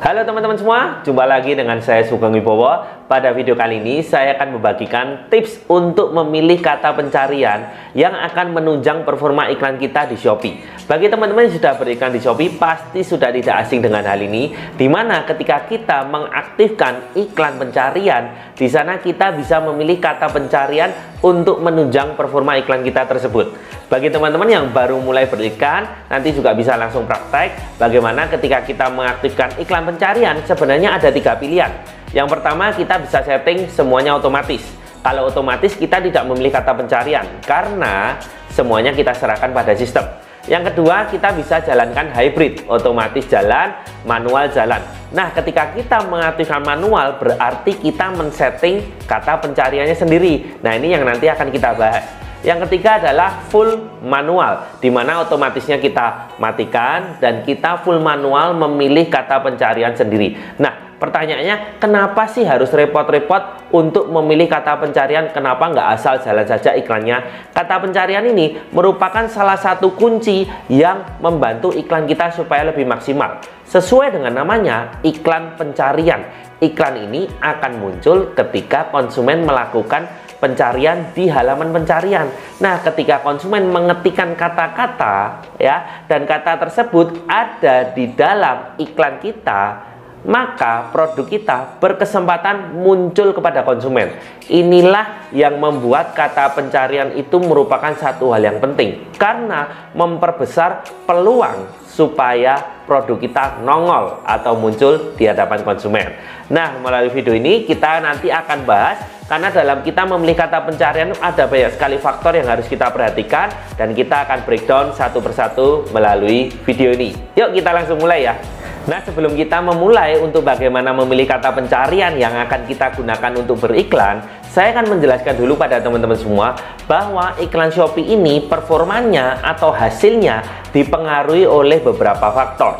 Halo teman-teman semua, jumpa lagi dengan saya Sugeng Wibowo. Pada video kali ini saya akan membagikan tips untuk memilih kata pencarian yang akan menunjang performa iklan kita di Shopee. Bagi teman-teman yang sudah beriklan di Shopee pasti sudah tidak asing dengan hal ini, dimana ketika kita mengaktifkan iklan pencarian, di sana kita bisa memilih kata pencarian untuk menunjang performa iklan kita tersebut. Bagi teman-teman yang baru mulai beriklan, nanti juga bisa langsung praktek bagaimana ketika kita mengaktifkan iklan pencarian. Sebenarnya ada 3 pilihan. Yang pertama, kita bisa setting semuanya otomatis. Kalau otomatis kita tidak memilih kata pencarian karena semuanya kita serahkan pada sistem. Yang kedua, kita bisa jalankan hybrid, otomatis jalan, manual jalan. Nah, ketika kita mengaktifkan manual berarti kita men-setting kata pencariannya sendiri. Nah, ini yang nanti akan kita bahas. Yang ketiga adalah full manual, di mana otomatisnya kita matikan dan kita full manual memilih kata pencarian sendiri. Nah, pertanyaannya, kenapa sih harus repot-repot untuk memilih kata pencarian? Kenapa nggak asal jalan saja iklannya? Kata pencarian ini merupakan salah satu kunci yang membantu iklan kita supaya lebih maksimal. Sesuai dengan namanya, iklan pencarian. Iklan ini akan muncul ketika konsumen melakukan pencarian di halaman pencarian. Nah, ketika konsumen mengetikkan kata-kata ya, dan kata tersebut ada di dalam iklan kita, maka produk kita berkesempatan muncul kepada konsumen. Inilah yang membuat kata pencarian itu merupakan satu hal yang penting karena memperbesar peluang supaya produk kita nongol atau muncul di hadapan konsumen. Nah, melalui video ini kita nanti akan bahas karena dalam kita memilih kata pencarian ada banyak sekali faktor yang harus kita perhatikan dan kita akan breakdown satu persatu melalui video ini. Yuk kita langsung mulai ya. Nah, sebelum kita memulai untuk bagaimana memilih kata pencarian yang akan kita gunakan untuk beriklan, saya akan menjelaskan dulu pada teman-teman semua bahwa iklan Shopee ini performanya atau hasilnya dipengaruhi oleh beberapa faktor.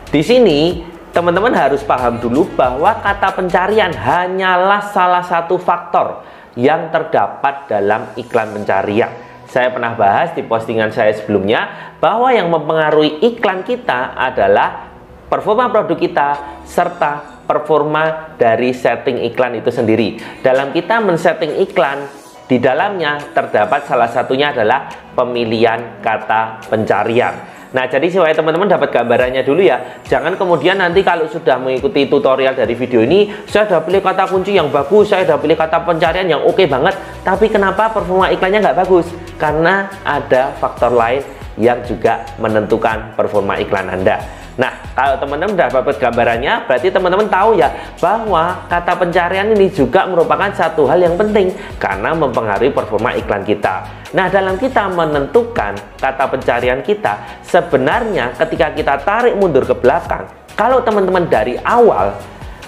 Di sini teman-teman harus paham dulu bahwa kata pencarian hanyalah salah satu faktor yang terdapat dalam iklan pencarian. Saya pernah bahas di postingan saya sebelumnya bahwa yang mempengaruhi iklan kita adalah performa produk kita serta performa dari setting iklan itu sendiri. Dalam kita men-setting iklan, di dalamnya terdapat salah satunya adalah pemilihan kata pencarian. Nah, jadi supaya teman-teman dapat gambarannya dulu ya. Jangan kemudian nanti kalau sudah mengikuti tutorial dari video ini, saya sudah pilih kata kunci yang bagus, saya sudah pilih kata pencarian yang oke banget, tapi kenapa performa iklannya nggak bagus? Karena ada faktor lain yang juga menentukan performa iklan Anda. Nah, kalau teman-teman sudah dapat gambarannya, berarti teman-teman tahu ya bahwa kata pencarian ini juga merupakan satu hal yang penting karena mempengaruhi performa iklan kita. Nah, dalam kita menentukan kata pencarian kita, sebenarnya ketika kita tarik mundur ke belakang, kalau teman-teman dari awal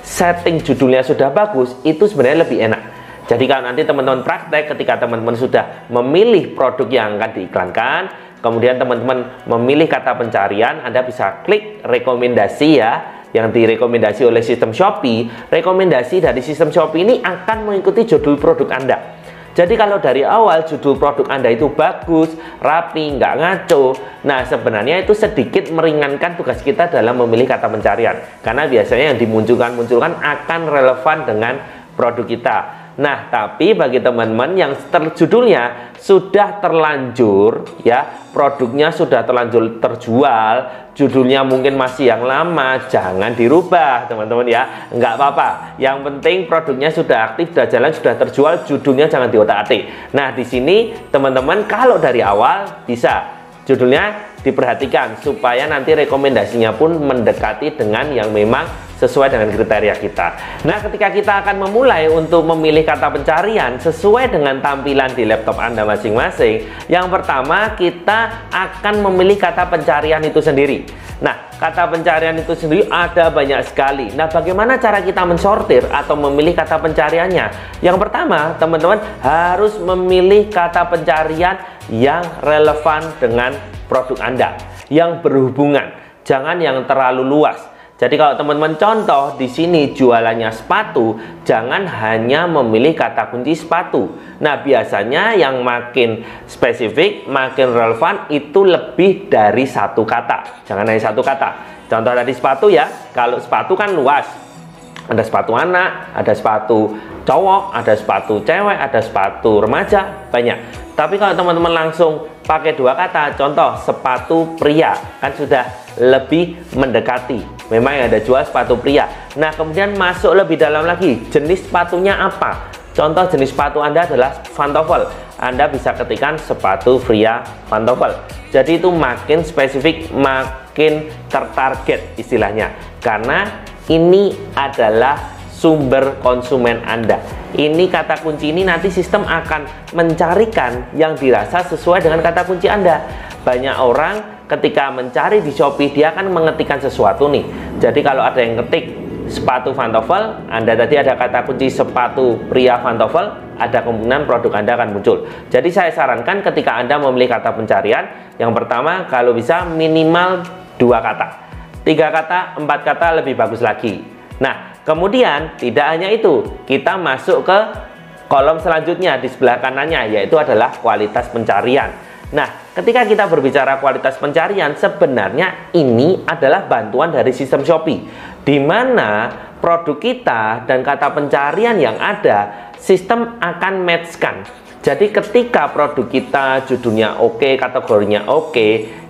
setting judulnya sudah bagus, itu sebenarnya lebih enak. Jadi kalau nanti teman-teman praktek ketika teman-teman sudah memilih produk yang akan diiklankan, kemudian teman-teman memilih kata pencarian, Anda bisa klik rekomendasi ya, yang direkomendasi oleh sistem Shopee. Rekomendasi dari sistem Shopee ini akan mengikuti judul produk Anda. Jadi kalau dari awal judul produk Anda itu bagus, rapi, nggak ngaco, nah sebenarnya itu sedikit meringankan tugas kita dalam memilih kata pencarian. Karena biasanya yang dimunculkan akan relevan dengan produk kita. Nah, tapi bagi teman-teman yang judulnya sudah terlanjur ya, produknya sudah terlanjur terjual, judulnya mungkin masih yang lama, jangan dirubah teman-teman ya, nggak apa-apa. Yang penting produknya sudah aktif, sudah jalan, sudah terjual, judulnya jangan diotak-atik. Nah, di sini teman-teman kalau dari awal bisa judulnya diperhatikan supaya nanti rekomendasinya pun mendekati dengan yang memang sesuai dengan kriteria kita. Nah, ketika kita akan memulai untuk memilih kata pencarian sesuai dengan tampilan di laptop Anda masing-masing, yang pertama kita akan memilih kata pencarian itu sendiri. Nah, kata pencarian itu sendiri ada banyak sekali. Nah, bagaimana cara kita mensortir atau memilih kata pencariannya? Yang pertama, teman-teman harus memilih kata pencarian yang relevan dengan produk Anda, yang berhubungan. Jangan yang terlalu luas. Jadi kalau teman-teman contoh di sini jualannya sepatu, jangan hanya memilih kata kunci sepatu. Nah, biasanya yang makin spesifik, makin relevan itu lebih dari satu kata. Jangan hanya satu kata. Contoh tadi sepatu ya. Kalau sepatu kan luas. Ada sepatu anak, ada sepatu cowok, ada sepatu cewek, ada sepatu remaja, banyak. Tapi kalau teman-teman langsung pakai dua kata, contoh sepatu pria, kan sudah lebih mendekati. Memang ada jual sepatu pria. Nah, kemudian masuk lebih dalam lagi, jenis sepatunya apa? Contoh jenis sepatu Anda adalah pantofel. Anda bisa ketikkan sepatu pria pantofel. Jadi itu makin spesifik, makin tertarget istilahnya. Karena ini adalah sumber konsumen Anda. Ini kata kunci ini nanti sistem akan mencarikan yang dirasa sesuai dengan kata kunci Anda. Banyak orang ketika mencari di Shopee, dia akan mengetikkan sesuatu nih. Jadi kalau ada yang ketik sepatu pantofel, Anda tadi ada kata kunci sepatu pria pantofel, ada kemungkinan produk Anda akan muncul. Jadi saya sarankan ketika Anda memilih kata pencarian, yang pertama kalau bisa minimal 2 kata. 3 kata, 4 kata lebih bagus lagi. Nah, kemudian tidak hanya itu, kita masuk ke kolom selanjutnya di sebelah kanannya, yaitu adalah kualitas pencarian. Nah, ketika kita berbicara kualitas pencarian, sebenarnya ini adalah bantuan dari sistem Shopee, di mana produk kita dan kata pencarian yang ada, sistem akan matchkan. Jadi ketika produk kita judulnya oke, kategorinya oke,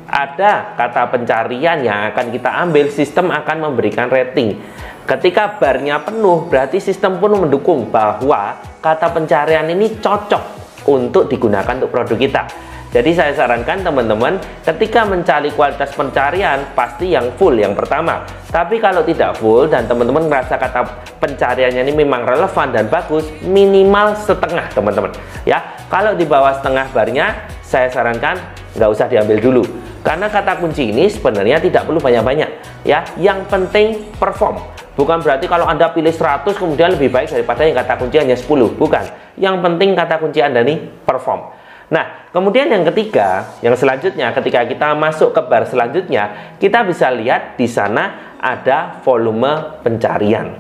ada kata pencarian yang akan kita ambil, sistem akan memberikan rating. Ketika barnya penuh, berarti sistem pun mendukung bahwa kata pencarian ini cocok untuk digunakan untuk produk kita. Jadi saya sarankan teman-teman ketika mencari kualitas pencarian pasti yang full yang pertama. Tapi kalau tidak full dan teman-teman merasa kata pencariannya ini memang relevan dan bagus, minimal setengah teman-teman. Ya, kalau di bawah setengah barnya saya sarankan nggak usah diambil dulu. Karena kata kunci ini sebenarnya tidak perlu banyak-banyak. Ya, yang penting perform. Bukan berarti kalau Anda pilih 100 kemudian lebih baik daripada yang kata kunci hanya 10. Bukan. Yang penting kata kunci Anda nih perform. Nah, kemudian yang ketiga, yang selanjutnya ketika kita masuk ke bar selanjutnya, kita bisa lihat di sana ada volume pencarian.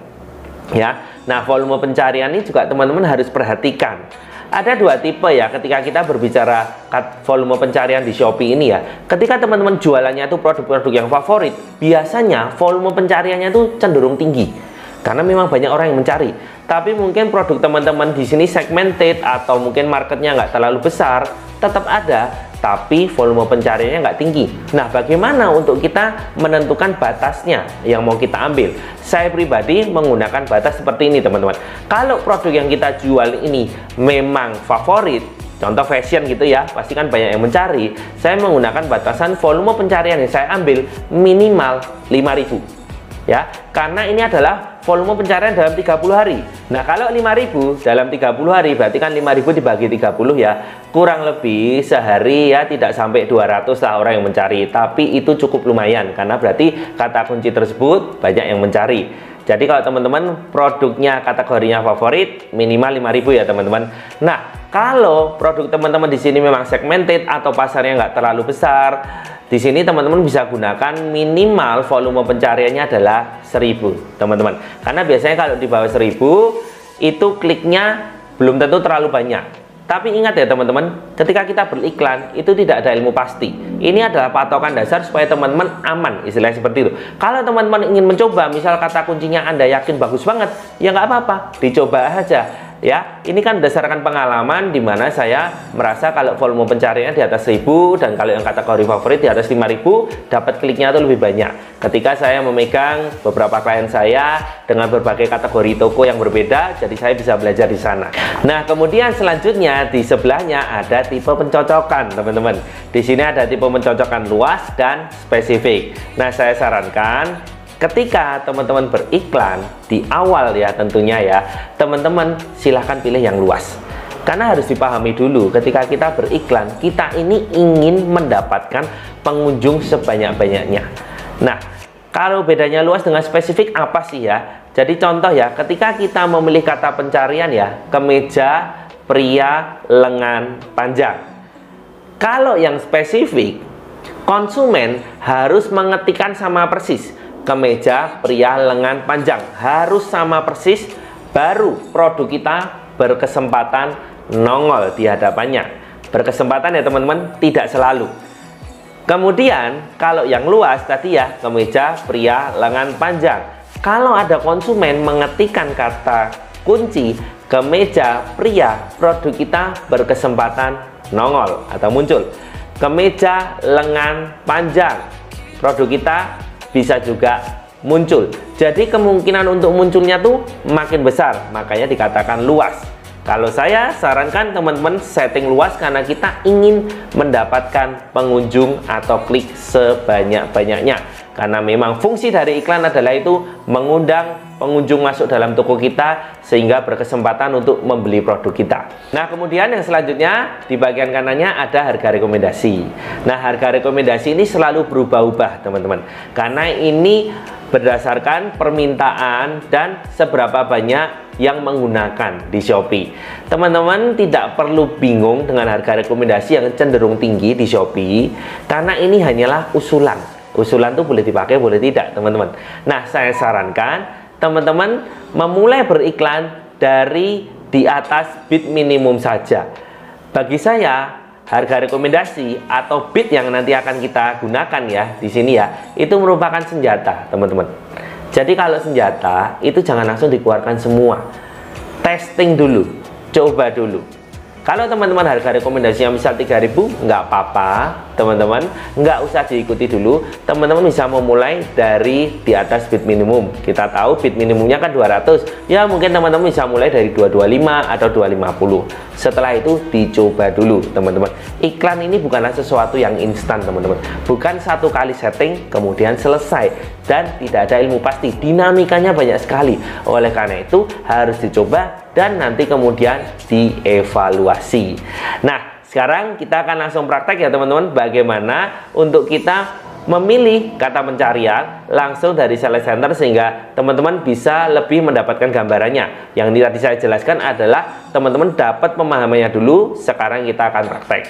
Ya. Nah, volume pencarian ini juga teman-teman harus perhatikan. Ada 2 tipe ya ketika kita berbicara volume pencarian di Shopee ini ya. Ketika teman-teman jualannya itu produk-produk yang favorit, biasanya volume pencariannya itu cenderung tinggi. Karena memang banyak orang yang mencari. Tapi mungkin produk teman-teman di sini segmented atau mungkin marketnya nggak terlalu besar, tetap ada, tapi volume pencariannya nggak tinggi. Nah, bagaimana untuk kita menentukan batasnya yang mau kita ambil? Saya pribadi menggunakan batas seperti ini, teman-teman. Kalau produk yang kita jual ini memang favorit, contoh fashion gitu ya, pasti kan banyak yang mencari. Saya menggunakan batasan volume pencarian yang saya ambil minimal 5.000. Ya, karena ini adalah volume pencarian dalam 30 hari. Nah, kalau 5.000 dalam 30 hari berarti kan 5.000 dibagi 30 ya, kurang lebih sehari ya tidak sampai 200 lah orang yang mencari. Tapi itu cukup lumayan karena berarti kata kunci tersebut banyak yang mencari. Jadi kalau teman-teman produknya kategorinya favorit minimal 5.000 ya teman-teman. Nah, kalau produk teman-teman di sini memang segmented atau pasarnya nggak terlalu besar, di sini teman-teman bisa gunakan minimal volume pencariannya adalah 1.000 teman-teman. Karena biasanya kalau di bawah 1.000 itu kliknya belum tentu terlalu banyak. Tapi ingat ya teman-teman, ketika kita beriklan itu tidak ada ilmu pasti. Ini adalah patokan dasar supaya teman-teman aman, istilahnya seperti itu. Kalau teman-teman ingin mencoba, misal kata kuncinya Anda yakin bagus banget, ya nggak apa-apa, dicoba aja. Ya, ini kan berdasarkan pengalaman di mana saya merasa kalau volume pencariannya di atas 1.000 dan kalau yang kategori favorit di atas 5.000 dapat kliknya itu lebih banyak. Ketika saya memegang beberapa klien saya dengan berbagai kategori toko yang berbeda, jadi saya bisa belajar di sana. Nah, kemudian selanjutnya di sebelahnya ada tipe pencocokan, teman-teman. Di sini ada tipe pencocokan luas dan spesifik. Nah, saya sarankan ketika teman-teman beriklan di awal ya tentunya ya, teman-teman silahkan pilih yang luas. Karena harus dipahami dulu ketika kita beriklan, kita ini ingin mendapatkan pengunjung sebanyak-banyaknya. Nah, kalau bedanya luas dengan spesifik apa sih ya? Jadi contoh ya, ketika kita memilih kata pencarian ya, kemeja, pria, lengan, panjang. Kalau yang spesifik, konsumen harus mengetikkan sama persis. kemeja pria lengan panjang. Harus sama persis, baru produk kita berkesempatan nongol di hadapannya. Berkesempatan ya teman-teman, tidak selalu. Kemudian kalau yang luas tadi ya, kemeja pria lengan panjang. Kalau ada konsumen mengetikkan kata kunci kemeja pria, produk kita berkesempatan nongol atau muncul. Kemeja lengan panjang, produk kita bisa juga muncul. Jadi kemungkinan untuk munculnya tuh makin besar, makanya dikatakan luas. Kalau saya sarankan teman-teman setting luas karena kita ingin mendapatkan pengunjung atau klik sebanyak-banyaknya. Karena memang fungsi dari iklan adalah itu mengundang pengunjung masuk dalam toko kita sehingga berkesempatan untuk membeli produk kita. Nah, kemudian yang selanjutnya di bagian kanannya ada harga rekomendasi. Nah, harga rekomendasi ini selalu berubah-ubah teman-teman. Karena ini berdasarkan permintaan dan seberapa banyak yang menggunakan di Shopee. Teman-teman tidak perlu bingung dengan harga rekomendasi yang cenderung tinggi di Shopee karena ini hanyalah usulan. Usulan tuh boleh dipakai, boleh tidak teman-teman. Nah, saya sarankan teman-teman memulai beriklan dari di atas bid minimum saja. Bagi saya harga rekomendasi atau bid yang nanti akan kita gunakan ya di sini ya, itu merupakan senjata teman-teman. Jadi kalau senjata itu jangan langsung dikeluarkan semua, testing dulu, coba dulu. Kalau teman-teman harga rekomendasinya misal 3.000, nggak apa-apa teman-teman, nggak usah diikuti dulu. Teman-teman bisa memulai dari di atas bid minimum. Kita tahu bid minimumnya kan 200, ya mungkin teman-teman bisa mulai dari 225 atau 250. Setelah itu dicoba dulu teman-teman. Iklan ini bukanlah sesuatu yang instan teman-teman, bukan satu kali setting kemudian selesai, dan tidak ada ilmu pasti, dinamikanya banyak sekali. Oleh karena itu harus dicoba dan nanti kemudian dievaluasi. Nah, sekarang kita akan langsung praktek ya teman-teman, bagaimana untuk kita memilih kata pencarian langsung dari sales center sehingga teman-teman bisa lebih mendapatkan gambarannya. Yang ini tadi saya jelaskan adalah teman-teman dapat pemahamannya dulu, sekarang kita akan praktek.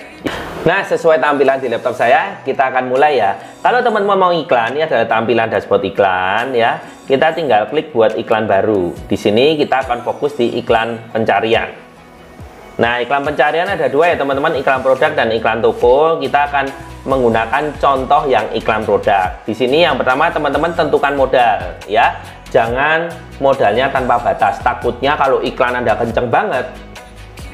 Nah, sesuai tampilan di laptop saya, kita akan mulai ya. Kalau teman-teman mau iklan, ini adalah tampilan dashboard iklan ya. Kita tinggal klik buat iklan baru. Di sini kita akan fokus di iklan pencarian. Nah, iklan pencarian ada dua ya teman-teman, iklan produk dan iklan toko. Kita akan menggunakan contoh yang iklan produk. Di sini yang pertama teman-teman tentukan modal ya. Jangan modalnya tanpa batas. Takutnya kalau iklan Anda kenceng banget,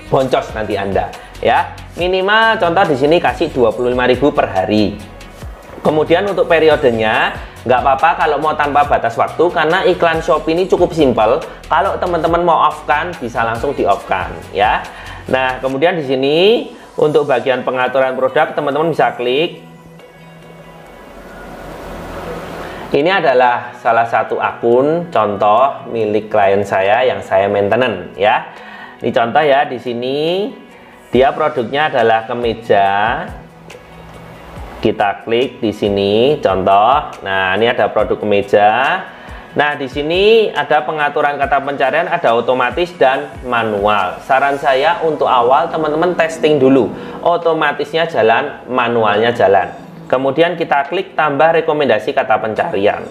boncos nanti Anda ya. Minimal contoh di sini kasih 25.000 per hari. Kemudian untuk periodenya nggak apa-apa kalau mau tanpa batas waktu karena iklan Shopee ini cukup simpel. Kalau teman-teman mau off-kan bisa langsung di off-kan ya. Nah, kemudian di sini untuk bagian pengaturan produk teman-teman bisa klik. Ini adalah salah satu akun contoh milik klien saya yang saya maintenance ya. Ini contoh ya, di sini dia produknya adalah kemeja. Kita klik di sini contoh. Nah, ini ada produk kemeja. Nah, di sini ada pengaturan kata pencarian, ada otomatis dan manual. Saran saya untuk awal teman-teman testing dulu. Otomatisnya jalan, manualnya jalan. Kemudian kita klik tambah rekomendasi kata pencarian.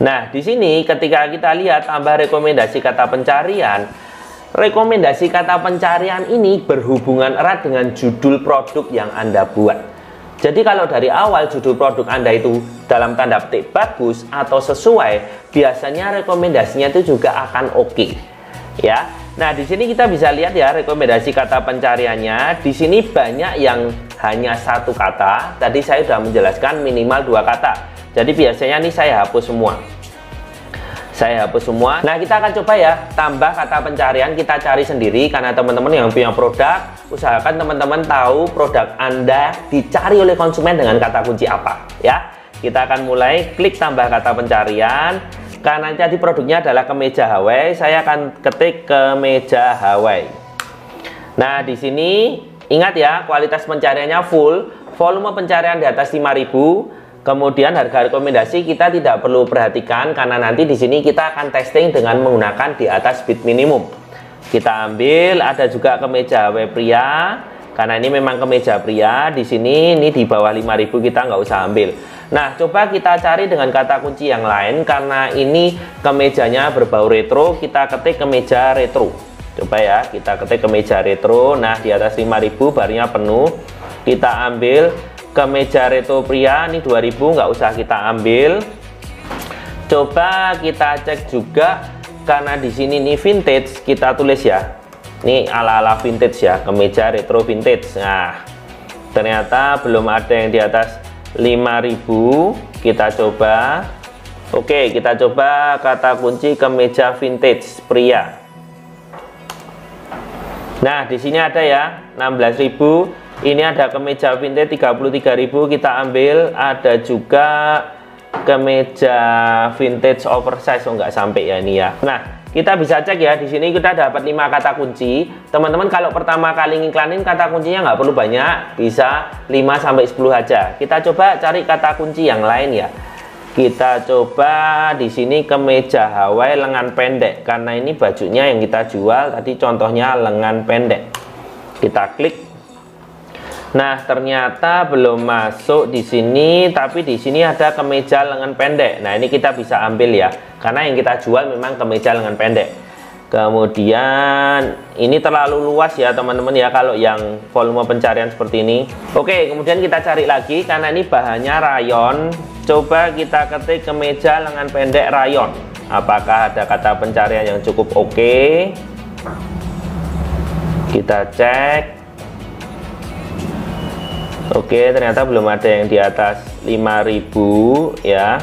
Nah, di sini ketika kita lihat tambah rekomendasi kata pencarian, rekomendasi kata pencarian ini berhubungan erat dengan judul produk yang Anda buat. Jadi kalau dari awal judul produk Anda itu dalam tanda petik bagus atau sesuai, biasanya rekomendasinya itu juga akan oke. Ya. Nah, di sini kita bisa lihat ya rekomendasi kata pencariannya. Di sini banyak yang hanya satu kata. Tadi saya sudah menjelaskan minimal 2 kata. Jadi biasanya nih saya hapus semua. Saya hapus semua. Nah, kita akan coba ya tambah kata pencarian, kita cari sendiri karena teman-teman yang punya produk, usahakan teman-teman tahu produk Anda dicari oleh konsumen dengan kata kunci apa ya. Kita akan mulai klik tambah kata pencarian. Karena tadi produknya adalah kemeja Hawaii, saya akan ketik kemeja Hawaii. Nah, di sini ingat ya, kualitas pencariannya full, volume pencarian di atas 5.000. Kemudian harga rekomendasi kita tidak perlu perhatikan karena nanti di sini kita akan testing dengan menggunakan di atas bid minimum. Kita ambil, ada juga kemeja Hawaii pria karena ini memang kemeja pria. Di sini ini di bawah 5.000 kita nggak usah ambil. Nah, coba kita cari dengan kata kunci yang lain. Karena ini kemejanya berbau retro, kita ketik kemeja retro. Coba ya, kita ketik kemeja retro. Nah, di atas 5.000 barnya penuh. Kita ambil kemeja retro pria, ini 2.000, nggak usah kita ambil. Coba kita cek juga, karena di sini nih vintage, kita tulis ya. Ini ala-ala vintage ya, kemeja retro vintage. Nah, ternyata belum ada yang di atas 5.000. Kita coba. Oke, kita coba kata kunci kemeja vintage pria. Nah, di sini ada ya 16.000. Ini ada kemeja vintage 33.000, kita ambil. Ada juga kemeja vintage oversize, nggak sampai ya ini ya. Nah, kita bisa cek ya, di sini kita dapat 5 kata kunci. Teman-teman kalau pertama kali ngiklanin kata kuncinya nggak perlu banyak, bisa 5 sampai 10 aja. Kita coba cari kata kunci yang lain ya. Kita coba di sini kemeja Hawaii lengan pendek, karena ini bajunya yang kita jual tadi contohnya lengan pendek. Kita klik. Nah, ternyata belum masuk di sini, tapi di sini ada kemeja lengan pendek. Nah, ini kita bisa ambil ya, karena yang kita jual memang kemeja lengan pendek. Kemudian ini terlalu luas ya teman-teman ya kalau yang volume pencarian seperti ini. Oke, kemudian kita cari lagi, karena ini bahannya rayon. Coba kita ketik kemeja lengan pendek rayon. Apakah ada kata pencarian yang cukup oke? Kita cek. Oke, ternyata belum ada yang di atas 5.000 ya.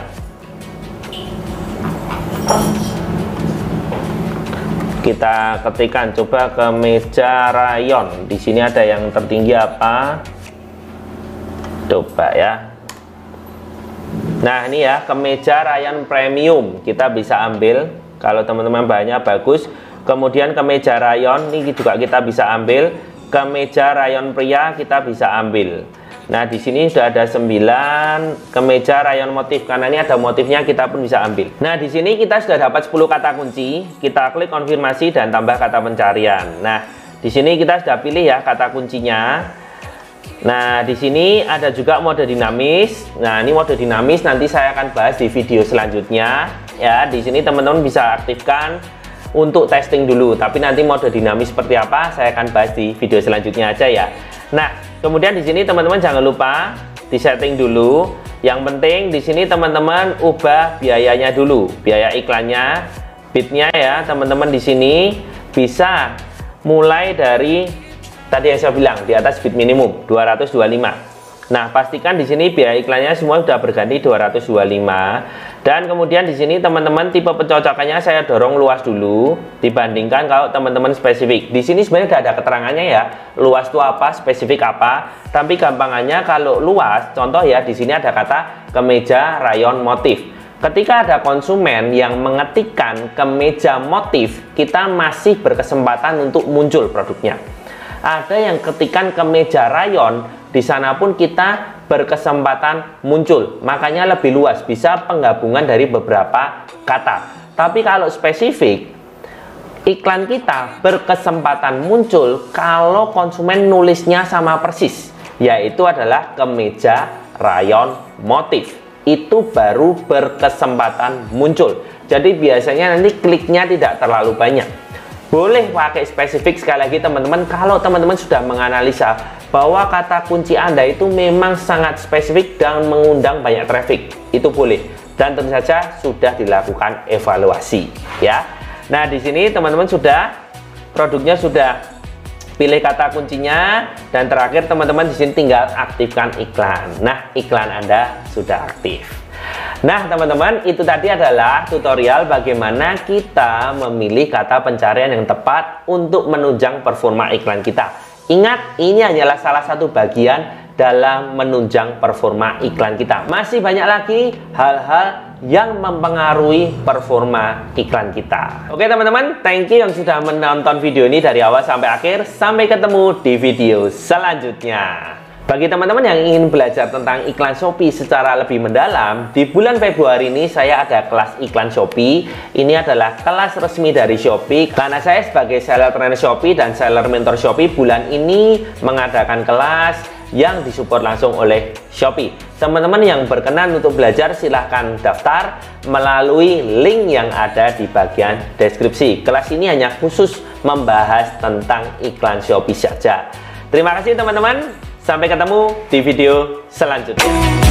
Kita ketikkan coba kemeja rayon. Di sini ada yang tertinggi apa? Coba ya. Nah, ini ya kemeja rayon premium, kita bisa ambil kalau teman-teman bahannya bagus. Kemudian kemeja rayon ini juga kita bisa ambil. Kemeja rayon pria kita bisa ambil. Nah, di sini sudah ada 9 kemeja rayon motif, karena ini ada motifnya, kita pun bisa ambil. Nah, di sini kita sudah dapat 10 kata kunci. Kita klik konfirmasi dan tambah kata pencarian. Nah, di sini kita sudah pilih ya kata kuncinya. Nah, di sini ada juga mode dinamis. Nah, ini mode dinamis nanti saya akan bahas di video selanjutnya ya. Di sini teman-teman bisa aktifkan untuk testing dulu, tapi nanti mode dinamis seperti apa saya akan bahas di video selanjutnya aja ya. Nah, kemudian di sini teman-teman jangan lupa di setting dulu. Yang penting di sini teman-teman ubah biayanya dulu, biaya iklannya, bitnya ya teman-teman. Di sini bisa mulai dari tadi yang saya bilang di atas bit minimum 225. Nah, pastikan di sini biaya iklannya semua sudah berganti 225. Dan kemudian di sini teman-teman tipe pencocokannya saya dorong luas dulu dibandingkan kalau teman-teman spesifik. Di sini sebenarnya sudah ada keterangannya ya, luas itu apa, spesifik apa. Tapi gampangannya kalau luas, contoh ya di sini ada kata kemeja rayon motif. Ketika ada konsumen yang mengetikkan kemeja motif, kita masih berkesempatan untuk muncul produknya. Ada yang ketikan kemeja rayon, di sana pun kita berkesempatan muncul, makanya lebih luas, bisa penggabungan dari beberapa kata. Tapi kalau spesifik, iklan kita berkesempatan muncul kalau konsumen nulisnya sama persis, yaitu adalah kemeja rayon motif. Itu baru berkesempatan muncul. Jadi biasanya nanti kliknya tidak terlalu banyak. Boleh pakai spesifik sekali lagi teman-teman kalau teman-teman sudah menganalisa bahwa kata kunci Anda itu memang sangat spesifik dan mengundang banyak traffic. Itu boleh. Dan tentu saja sudah dilakukan evaluasi ya. Nah, di sini teman-teman sudah produknya sudah pilih kata kuncinya, dan terakhir teman-teman di sini tinggal aktifkan iklan. Nah, iklan Anda sudah aktif. Nah, teman-teman, itu tadi adalah tutorial bagaimana kita memilih kata pencarian yang tepat untuk menunjang performa iklan kita. Ingat, ini hanyalah salah satu bagian dalam menunjang performa iklan kita. Masih banyak lagi hal-hal yang mempengaruhi performa iklan kita. Oke teman-teman, thank you yang sudah menonton video ini dari awal sampai akhir. Sampai ketemu di video selanjutnya. Bagi teman-teman yang ingin belajar tentang iklan Shopee secara lebih mendalam, di bulan Februari ini saya ada kelas iklan Shopee. Ini adalah kelas resmi dari Shopee, karena saya sebagai seller trainer Shopee dan seller mentor Shopee bulan ini mengadakan kelas yang disupport langsung oleh Shopee. Teman-teman yang berkenan untuk belajar silahkan daftar melalui link yang ada di bagian deskripsi. Kelas ini hanya khusus membahas tentang iklan Shopee saja. Terima kasih teman-teman, sampai ketemu di video selanjutnya.